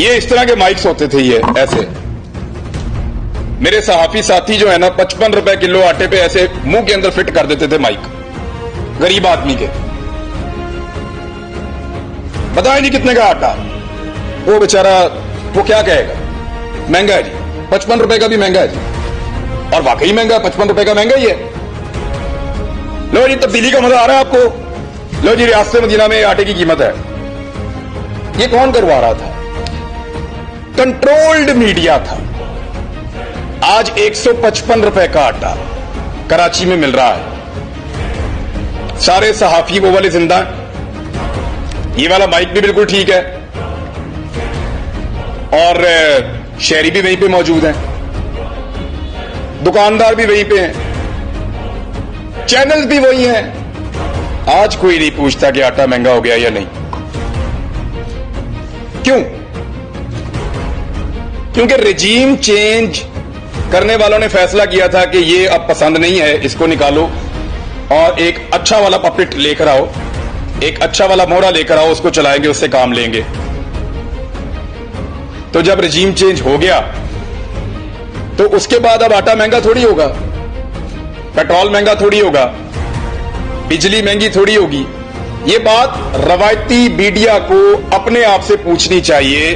ये इस तरह के माइक्स होते थे, ये ऐसे। मेरे सहाफी साथी जो है ना 55 रुपए किलो आटे पे ऐसे मुंह के अंदर फिट कर देते थे माइक, गरीब आदमी के। बताए नहीं कितने का आटा, वो बेचारा वो क्या कहेगा, महंगा है जी, 55 रुपए का भी महंगा है जी, और वाकई महंगा है, 55 रुपए का महंगा ही है। लो जी, तब्दीली का मजा आ रहा है आपको? लो जी, रियासत मदीना में आटे की कीमत है। ये कौन करवा रहा था? कंट्रोल्ड मीडिया था। आज 155 रुपए का आटा कराची में मिल रहा है। सारे सहाफी वो वाले जिंदा हैं, ये वाला माइक भी बिल्कुल ठीक है, और शहरी भी वहीं पे मौजूद हैं, दुकानदार भी वहीं पे हैं, चैनल भी वही हैं। आज कोई नहीं पूछता कि आटा महंगा हो गया या नहीं। क्यों? क्योंकि रेजीम चेंज करने वालों ने फैसला किया था कि ये अब पसंद नहीं है, इसको निकालो और एक अच्छा वाला पपेट लेकर आओ, एक अच्छा वाला मोहरा लेकर आओ, उसको चलाएंगे, उससे काम लेंगे। तो जब रेजीम चेंज हो गया तो उसके बाद अब आटा महंगा थोड़ी होगा, पेट्रोल महंगा थोड़ी होगा, बिजली महंगी थोड़ी होगी। ये बात रवायती मीडिया को अपने आप से पूछनी चाहिए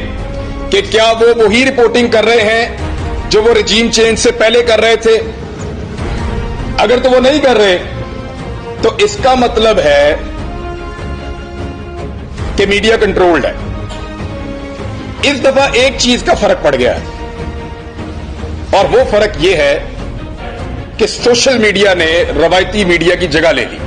कि क्या वो वही रिपोर्टिंग कर रहे हैं जो वो रेजीम चेंज से पहले कर रहे थे? अगर तो वो नहीं कर रहे तो इसका मतलब है कि मीडिया कंट्रोल्ड है। इस दफा एक चीज का फर्क पड़ गया है, और वो फर्क यह है कि सोशल मीडिया ने रवायती मीडिया की जगह ले ली।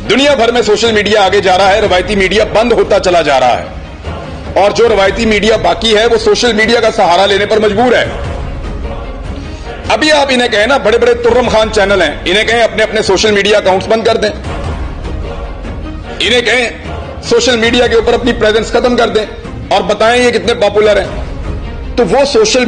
दुनिया भर में सोशल मीडिया आगे जा रहा है, रवायती मीडिया बंद होता चला जा रहा है, और जो रवायती मीडिया बाकी है वो सोशल मीडिया का सहारा लेने पर मजबूर है। अभी आप इन्हें कहें ना, बड़े बड़े तुर्रम खान चैनल हैं, इन्हें कहें अपने अपने सोशल मीडिया अकाउंट्स बंद कर दें, इन्हें कहें सोशल मीडिया के ऊपर अपनी प्रेजेंस खत्म कर दें और बताएं ये कितने पॉपुलर हैं, तो वो सोशल